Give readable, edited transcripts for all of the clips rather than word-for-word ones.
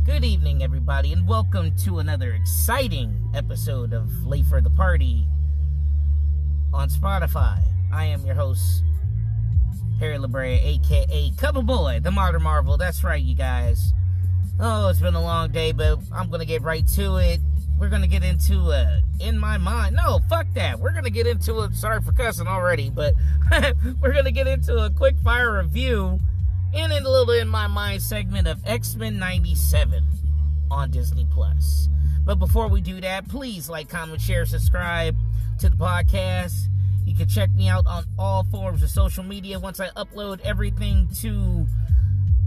Good evening, everybody, and welcome to another exciting episode of Late for the Party on Spotify. I am your host, Harry LaBrea, a.k.a. Cover Boy, the Modern Marvel. That's right, you guys. Oh, it's been a long day, but I'm going to get right to it. We're going to get into In My Mind. No, fuck that. We're going to get into it. Sorry for cussing already, but we're going to get into a Quickfire review and a little In My Mind segment of X-Men'97 on Disney+. But before we do that, please like, comment, share, subscribe to the podcast. You can check me out on all forms of social media once I upload everything to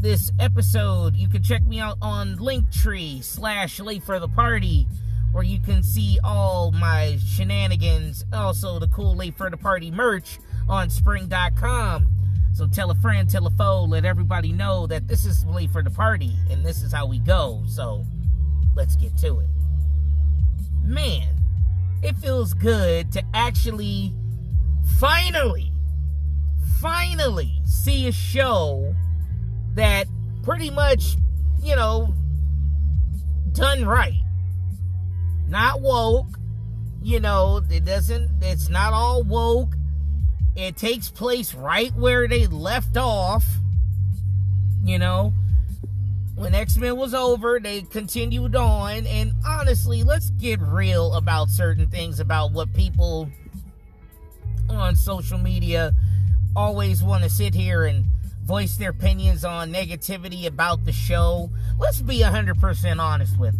this episode. You can check me out on Linktree/LateForTheParty, where you can see all my shenanigans. Also, the cool Late for the Party merch on Spring.com. So tell a friend, tell a foe, let everybody know that this is Late for the Party, and this is how we go. So, let's get to it. Man, it feels good to actually, finally see a show that pretty much, done right. Not woke. It's not all woke. It takes place right where they left off. When X-Men was over, they continued on. And honestly, let's get real about certain things, about what people on social media always want to sit here and voice their opinions on negativity about the show. Let's be 100% honest with.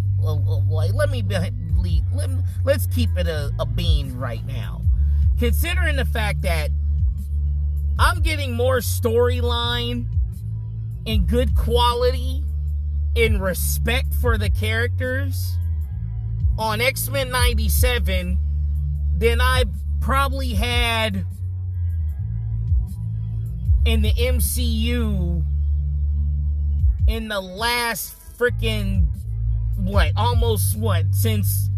Let's keep it a bean right now. Considering the fact that I'm getting more storyline and good quality and respect for the characters on X-Men'97 than I probably had in the MCU in the last freaking since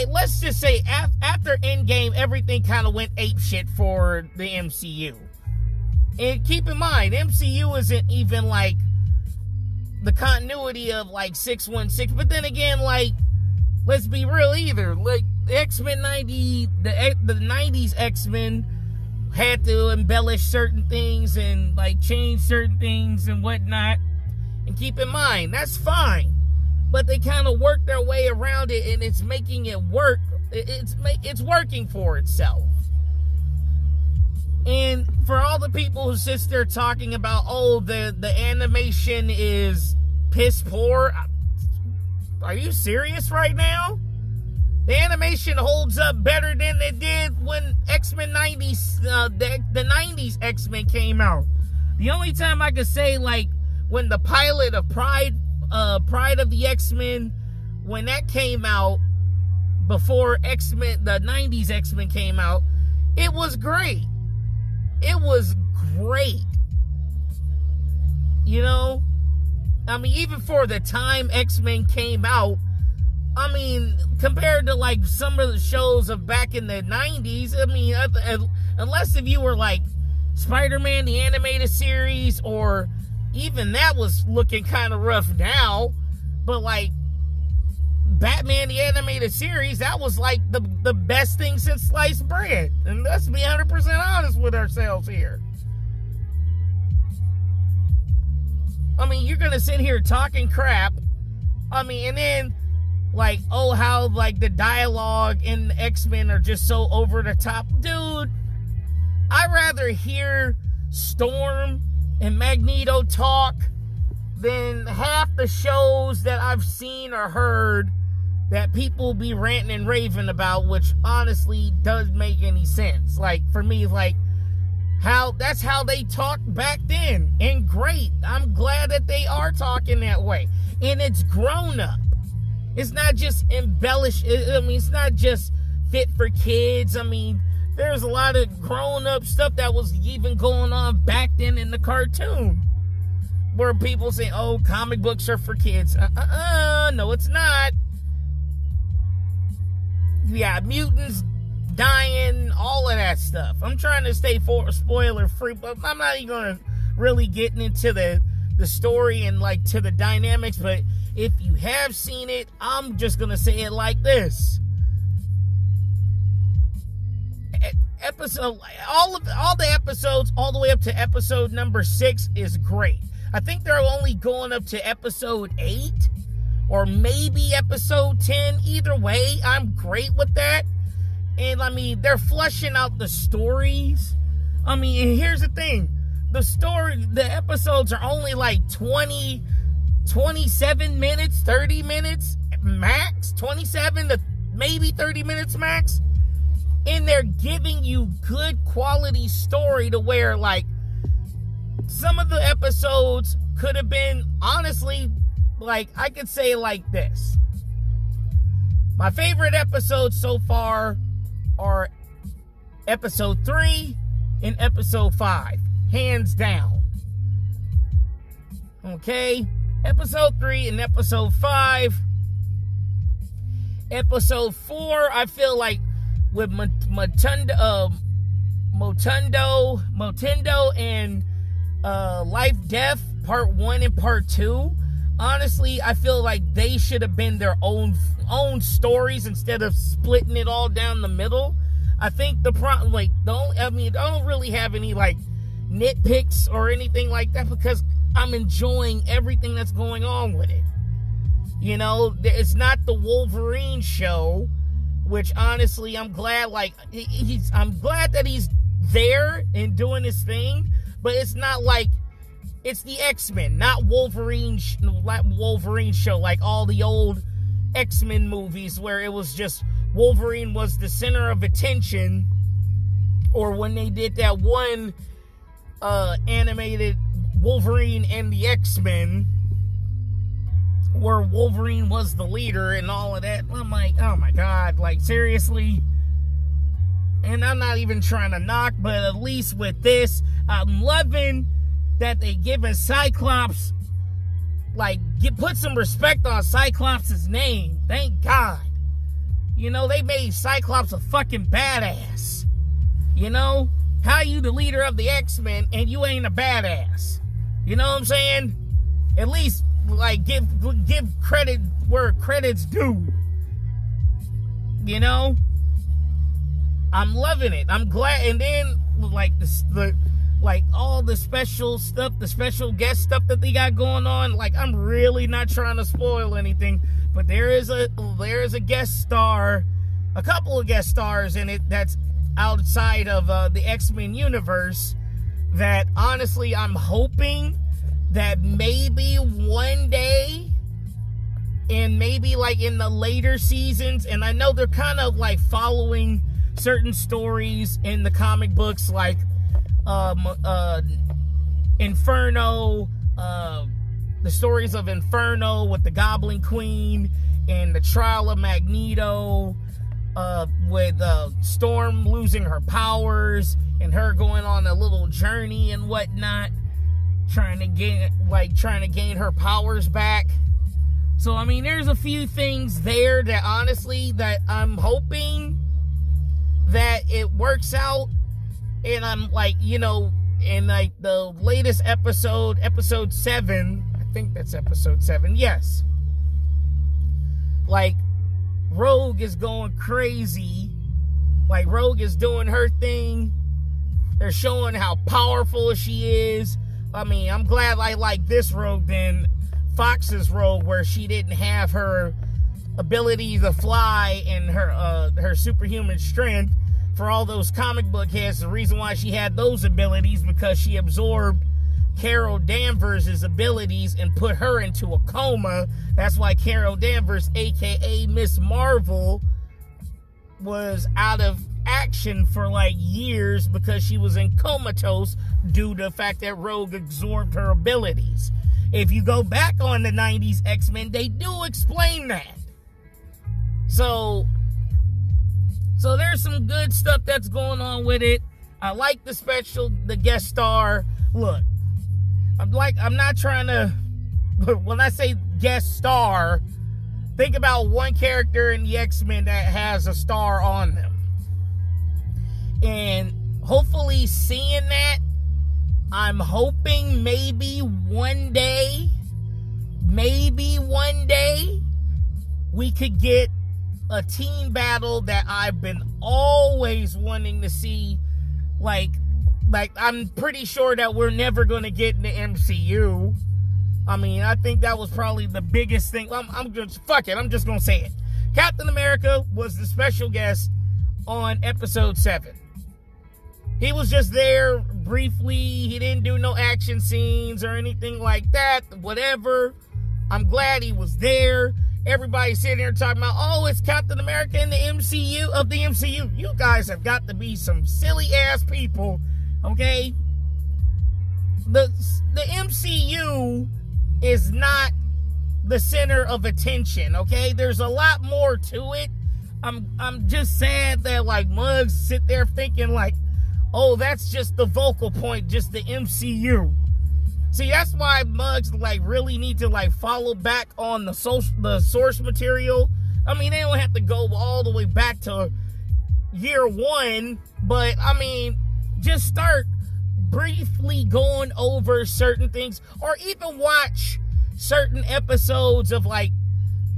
let's just say after Endgame, everything kind of went apeshit for the MCU. And keep in mind, MCU isn't even the continuity of 616, but then again, let's be real either. X-Men 90, the 90s X-Men had to embellish certain things and change certain things and whatnot. And keep in mind, that's fine. But they kind of work their way around it, and it's making it work. It's working for itself. And for all the people who sit there talking about, the animation is piss poor, are you serious right now? The animation holds up better than it did when X-Men 90s, the 90s X-Men came out. The only time I could say, when the pilot of Pride of the X-Men, when that came out, before X-Men, the 90s X-Men came out, it was great. It was great. Even for the time X-Men came out, compared to some of the shows of back in the 90s, unless if you were Spider-Man, the animated series, or even that was looking kind of rough now, but Batman, the animated series, that was the best thing since sliced bread. And let's be 100% honest with ourselves here. You're gonna sit here talking crap, and then how the dialogue in the X-Men are just so over the top. Dude, I'd rather hear Storm and Magneto talk than half the shows that I've seen or heard that people be ranting and raving about, which honestly doesn't make any sense. For me, that's how they talked back then. And great. I'm glad that they are talking that way. And it's grown up. It's not just embellished. It's not just fit for kids. There's a lot of grown-up stuff that was even going on back then in the cartoon, where people say, comic books are for kids. No, it's not. Yeah, mutants dying, all of that that stuff. I'm trying to stay spoiler free, but I'm not even gonna really getting into the story and like to the dynamics. But if you have seen it, I'm just gonna say it like this: all the episodes, all the way up to episode number 6 is great. I think they're only going up to episode 8 or maybe episode 10. Either way, I'm great with that. And I mean, they're fleshing out the stories. I mean, and here's the thing. The episodes are only like 27 minutes, 30 minutes max, 27 to maybe 30 minutes max. And they're giving you good quality story to where, like, some of the episodes could have been, honestly, like, I could say like this. My favorite episodes so far are episode 3 and episode 5. Hands down. Okay? Episode 3 and episode 5. Episode 4, I feel like with Motundo and Life Death Part 1 and Part 2. Honestly, I feel like they should have been their own stories instead of splitting it all down the middle. I think the problem, like, I don't really have any like nitpicks or anything like that because I'm enjoying everything that's going on with it. You know, it's not the Wolverine show, which honestly I'm glad. Like, I'm glad that he's there and doing his thing, but it's not like it's the X-Men, not Wolverine show, like all the old X-Men movies where it was just Wolverine was the center of attention, or when they did that one animated Wolverine and the X-Men where Wolverine was the leader and all of that. I'm like, oh my God, like, seriously? And I'm not even trying to knock, but at least with this, I'm loving that they giving Cyclops, like, put some respect on Cyclops' name. Thank God. You know, they made Cyclops a fucking badass. You know? How you the leader of the X-Men and you ain't a badass? You know what I'm saying? At least, like, give credit where credit's due. You know? I'm loving it. I'm glad. And then, like, like all the special stuff, the special guest stuff that they got going on, like, I'm really not trying to spoil anything, but there is a guest star, a couple of guest stars in it that's outside of the X-Men universe that honestly I'm hoping that maybe one day, and maybe like in the later seasons, and I know they're kind of like following certain stories in the comic books, like Inferno, the stories of Inferno with the Goblin Queen and the trial of Magneto, with Storm losing her powers and her going on a little journey and whatnot, trying to gain her powers back. So I mean, there's a few things there that honestly that I'm hoping that it works out. And I'm like, you know, in like the latest episode 7, I think that's episode 7, yes. Like, Rogue is going crazy. Like, Rogue is doing her thing. They're showing how powerful she is. I mean, I'm glad I like this Rogue than Fox's Rogue, where she didn't have her ability to fly and her superhuman strength. For all those comic book heads, the reason why she had those abilities because she absorbed Carol Danvers' abilities and put her into a coma. That's why Carol Danvers, aka Miss Marvel, was out of action for like years because she was in comatose due to the fact that Rogue absorbed her abilities. If you go back on the 90s X-Men, they do explain that. So there's some good stuff that's going on with it. I like the guest star. Look, I'm not trying to, when I say guest star, think about one character in the X-Men that has a star on them. And hopefully seeing that, I'm hoping maybe one day, we could get a team battle that I've been always wanting to see. Like I'm pretty sure that we're never going to get in the MCU. I mean, I think that was probably the biggest thing. I'm just going to say it. Captain America was the special guest on episode 7. He was just there briefly. He didn't do no action scenes or anything like that. Whatever. I'm glad he was there. Everybody's sitting here talking about, oh, it's Captain America in the MCU of the MCU. You guys have got to be some silly ass people, okay? The MCU is not the center of attention, okay? There's a lot more to it. I'm just sad that like mugs sit there thinking like, oh, that's just the vocal point, just the MCU. See, that's why mugs like really need to like follow back on the source material. I mean, they don't have to go all the way back to year 1, but I mean, just start briefly going over certain things, or even watch certain episodes of like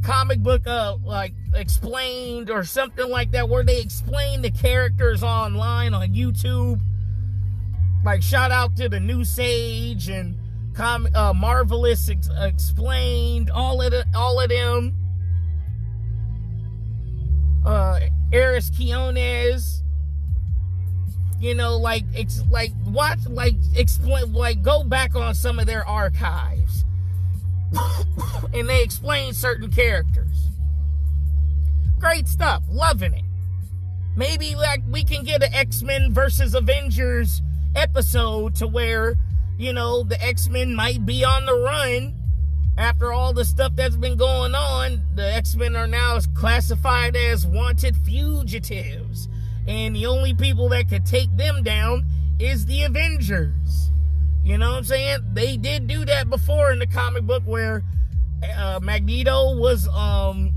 comic book like explained or something like that, where they explain the characters online on YouTube. Like, shout out to the New Sage and Marvelous Explained, all of them. Eris Quiones, you know, go back on some of their archives and they explain certain characters. Great stuff, loving it. Maybe like we can get an X-Men versus Avengers episode to where, you know, the X-Men might be on the run after all the stuff that's been going on. The X-Men are now classified as wanted fugitives, and the only people that could take them down is the Avengers. You know what I'm saying? They did do that before in the comic book where Magneto was, I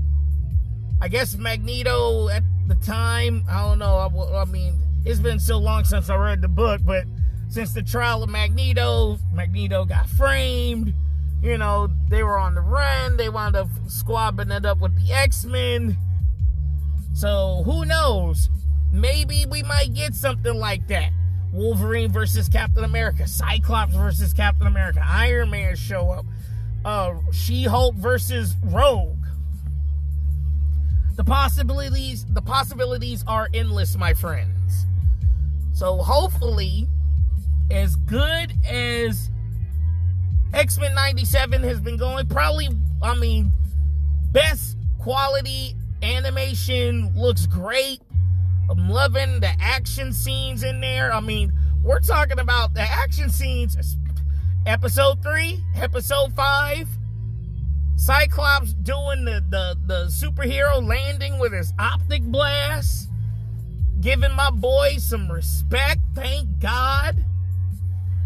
guess Magneto at the time, I don't know, I mean, it's been so long since I read the book, but since the trial of Magneto got framed, you know, they were on the run, they wound up squabbing it up with the X-Men. So, who knows? Maybe we might get something like that. Wolverine versus Captain America, Cyclops versus Captain America, Iron Man show up, She-Hulk versus Rogue. The possibilities are endless, my friends. So hopefully, as good as X-Men'97 has been going, probably, I mean, best quality animation, looks great. I'm loving the action scenes in there. I mean, we're talking about the action scenes. Episode 3, episode 5, Cyclops doing the superhero landing with his optic blast, giving my boy some respect, thank God.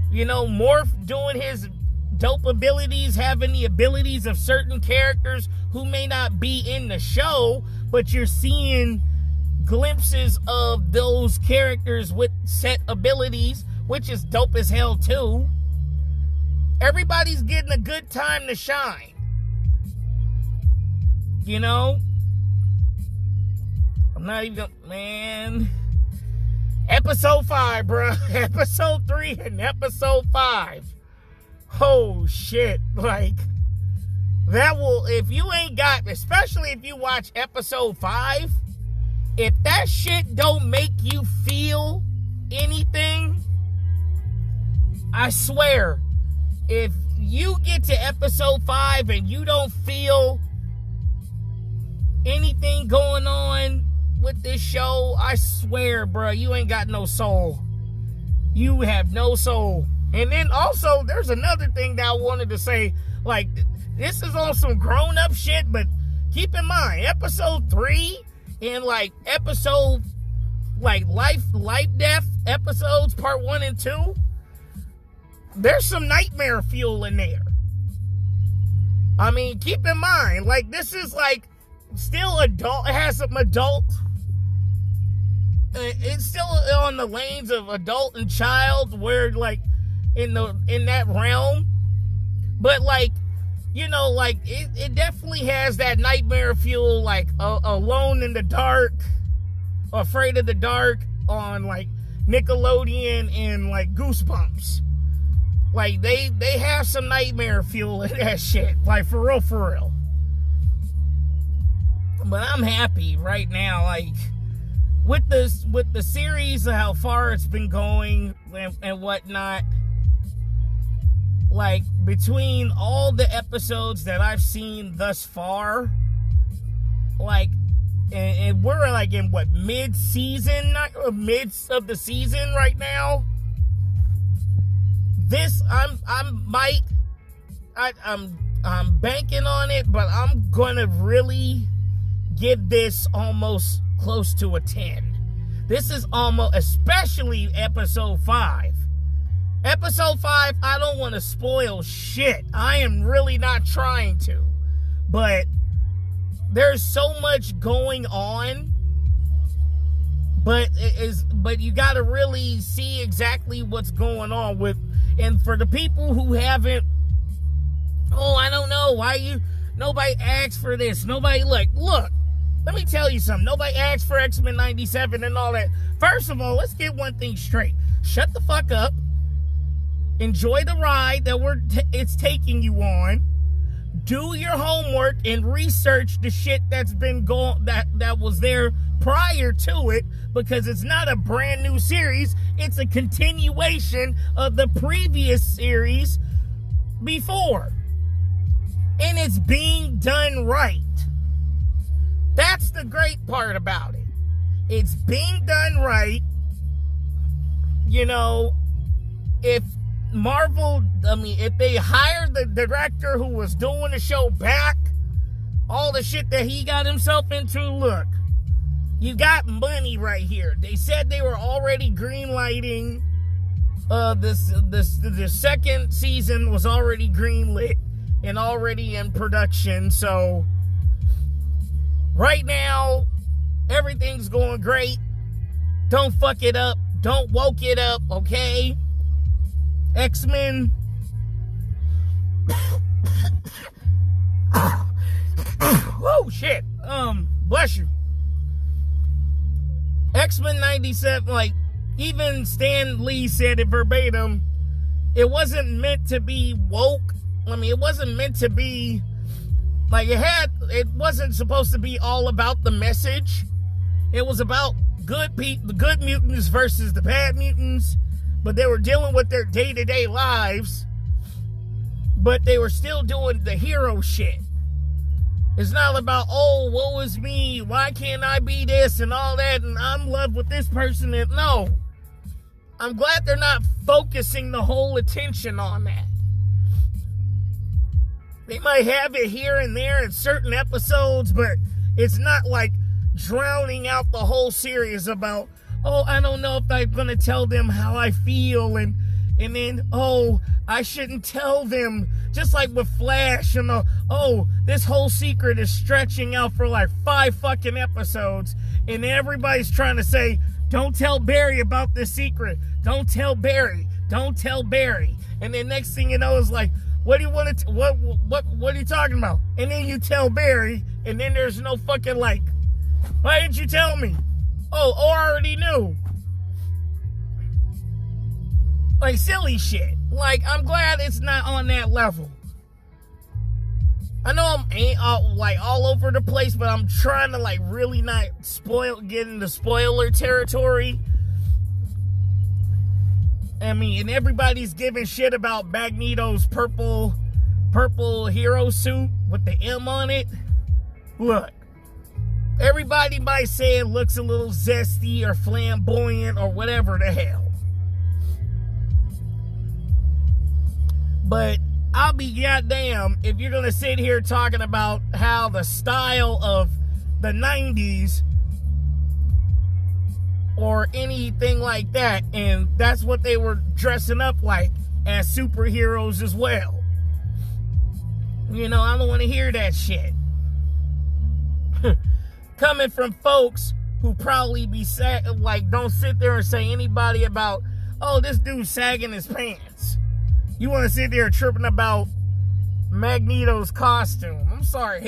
You know, Morph doing his dope abilities, having the abilities of certain characters who may not be in the show, but you're seeing glimpses of those characters with set abilities, which is dope as hell too. Everybody's getting a good time to shine. You know? I'm not even gonna, man. Episode 5, bro. Episode 3 and episode 5. Oh, shit. Like, that will, if you ain't got, especially if you watch episode 5, if that shit don't make you feel anything, I swear, if you get to episode 5 and you don't feel anything going on with this show, I swear, bro, you ain't got no soul. You have no soul. And then also, there's another thing that I wanted to say. Like, this is on some grown-up shit, but keep in mind, episode 3 and, like, episode, like, life, death episodes, part 1 and 2, there's some nightmare fuel in there. I mean, keep in mind, like, this is, like, still adult. It has some adult it's still on the lanes of adult and child, where like in that realm, but like, you know, like it definitely has that nightmare fuel, like Alone in the Dark, Afraid of the Dark on like Nickelodeon and like Goosebumps. Like they have some nightmare fuel in that shit, like for real. But I'm happy right now, like with the series, how far it's been going and whatnot. Like between all the episodes that I've seen thus far, like, and we're like in what, mid-season, midst of the season right now. This I'm banking on it, but I'm gonna really give this almost close to a 10. This is almost, especially episode 5. Episode 5, I don't want to spoil shit. I am really not trying to. But there's so much going on. But you got to really see exactly what's going on with. And for the people who haven't, I don't know, nobody asked for this. Nobody, look, let me tell you something. Nobody asked for X-Men'97 and all that. First of all, let's get one thing straight. Shut the fuck up. Enjoy the ride that it's taking you on. Do your homework and research the shit that's been going, that was there prior to it, because it's not a brand new series. It's a continuation of the previous series before. And it's being done right. That's the great part about it. It's being done right. You know, if they hired the director who was doing the show back, all the shit that he got himself into, look, you got money right here. They said they were already greenlighting, the second season was already greenlit and already in production, so right now, everything's going great. Don't fuck it up. Don't woke it up, okay? X-Men. Oh, shit. Bless you. X-Men'97, like, even Stan Lee said it verbatim. It wasn't meant to be woke. I mean, it wasn't meant to be, like, it wasn't supposed to be all about the message. It was about the good mutants versus the bad mutants. But they were dealing with their day-to-day lives. But they were still doing the hero shit. It's not about, oh, woe is me, why can't I be this and all that, and I'm in love with this person. And no. I'm glad they're not focusing the whole attention on that. They might have it here and there in certain episodes, but it's not like drowning out the whole series about, oh, I don't know if I'm going to tell them how I feel, and then, oh, I shouldn't tell them. Just like with Flash, and this whole secret is stretching out for like 5 fucking episodes, and everybody's trying to say, don't tell Barry about this secret. Don't tell Barry. Don't tell Barry. And then next thing you know is like, what do you want to, what are you talking about? And then you tell Barry, and then there's no fucking like, why didn't you tell me? Oh, I already knew. Like silly shit. Like, I'm glad it's not on that level. I know I'm all over the place, but I'm trying to like really not get into spoiler territory. I mean, and everybody's giving shit about Magneto's purple hero suit with the M on it. Look, everybody might say it looks a little zesty or flamboyant or whatever the hell. But I'll be goddamn if you're going to sit here talking about how the style of the 90s or anything like that, and that's what they were dressing up like as superheroes as well. You know, I don't want to hear that shit. Coming from folks who probably be like, don't sit there and say anybody about, oh, this dude's sagging his pants. You want to sit there tripping about Magneto's costume. I'm sorry,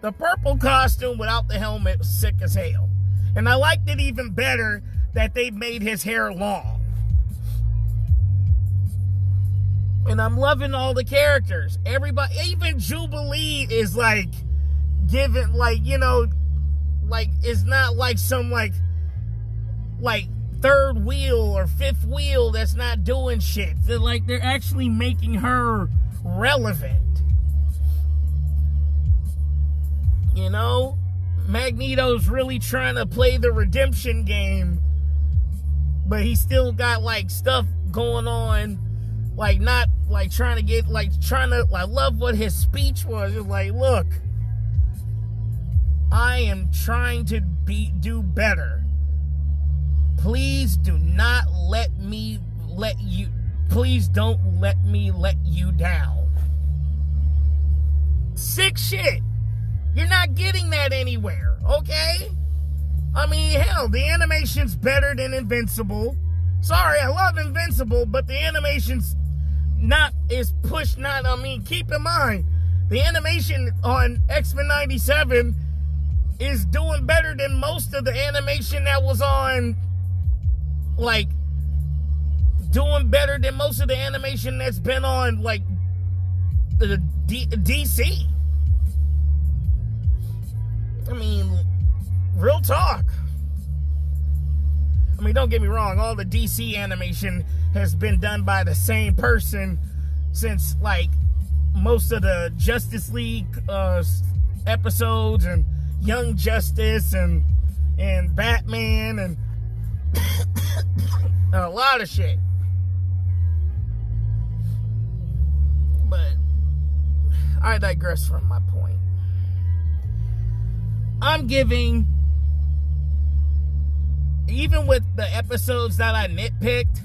the purple costume without the helmet was sick as hell. And I liked it even better that they made his hair long. And I'm loving all the characters. Everybody, even Jubilee is like giving, like, you know, like, it's not like some like third wheel or fifth wheel that's not doing shit. They're actually making her relevant. You know, Magneto's really trying to play the redemption game, but he still got like stuff going on, like not like trying to get like I love what his speech was. It's like, look, I am trying to do better. Please do not please don't let me let you down. Sick shit. You're not getting that anywhere, okay? I mean, hell, the animation's better than Invincible. Sorry, I love Invincible, but the animation's keep in mind, the animation on X-Men'97 is doing better than most of the animation that was on, like, doing better than most of the animation that's been on, like, the DC. I mean, real talk. I mean, don't get me wrong, all the DC animation has been done by the same person since, like, most of the Justice League episodes and Young Justice and Batman and a lot of shit. But I digress from my point. I'm giving, even with the episodes that I nitpicked,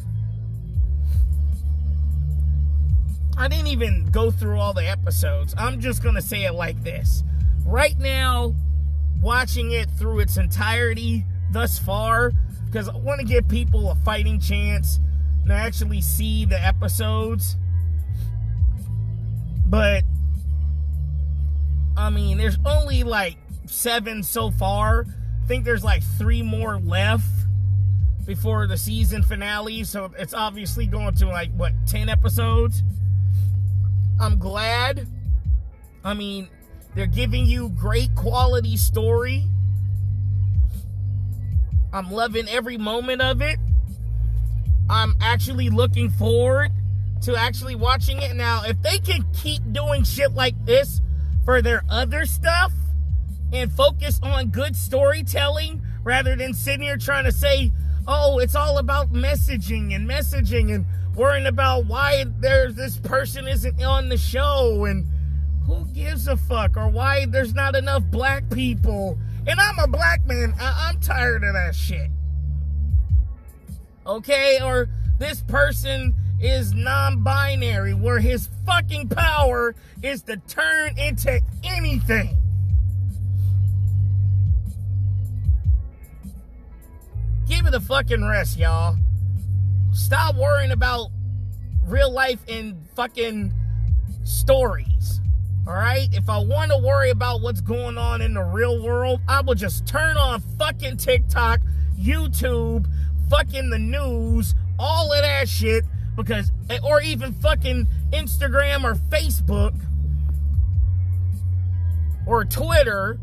I didn't even go through all the episodes. I'm just going to say it like this. Right now, watching it through its entirety thus far, because I want to give people a fighting chance to actually see the episodes. But, I mean, there's only like 7 so far. I think there's like 3 more left before the season finale. So it's obviously going to like, 10 episodes? I'm glad. I mean, they're giving you great quality story. I'm loving every moment of it. I'm actually looking forward to actually watching it. Now, if they can keep doing shit like this for their other stuff and focus on good storytelling rather than sitting here trying to say, oh, it's all about messaging and worrying about why this person isn't on the show and who gives a fuck, or why there's not enough black people. And I'm a black man. I'm tired of that shit. Okay? Or this person is non-binary, where his fucking power is to turn into anything. Give it a fucking rest, y'all. Stop worrying about real life and fucking stories. Alright? If I want to worry about what's going on in the real world, I will just turn on fucking TikTok, YouTube, fucking the news, all of that shit, because, or even fucking Instagram or Facebook or Twitter,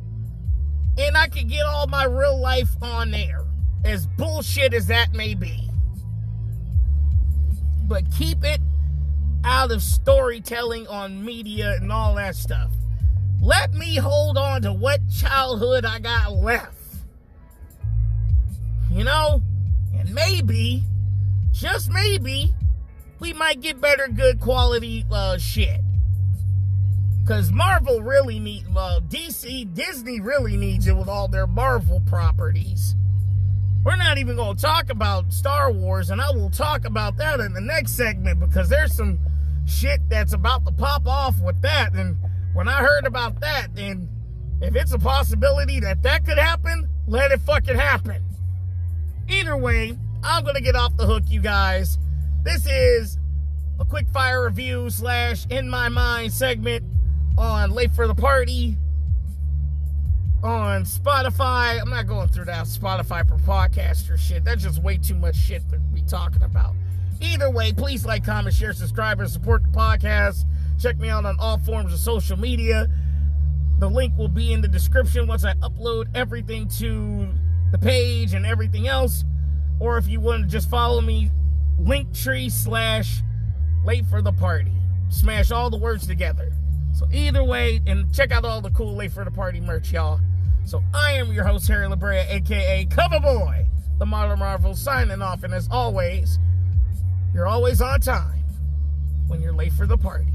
and I could get all my real life on there, as bullshit as that may be. But keep it out of storytelling on media and all that stuff. Let me hold on to what childhood I got left. You know? And maybe, just maybe, we might get better good quality shit. Because Marvel really needs, Disney really needs it with all their Marvel properties. We're not even going to talk about Star Wars, and I will talk about that in the next segment, because there's some shit that's about to pop off with that. And when I heard about that, then If it's a possibility that could happen, let it fucking happen. Either way, I'm going to get off the hook, you guys. This is a quickfire review / in my mind segment on Late for the Party on Spotify. I'm not going through that Spotify for podcaster shit. That's just way too much shit to be talking about. Either way, please like, comment, share, subscribe, and support the podcast. Check me out on all forms of social media. The link will be in the description once I upload everything to the page and everything else. Or if you want to just follow me, Linktree / Late for the Party. Smash all the words together. So either way, and check out all the cool Late for the Party merch, y'all. So I am your host, Harry LaBrea, a.k.a. Coverboy, the Modern Marvel, signing off. And as always, you're always on time when you're late for the party.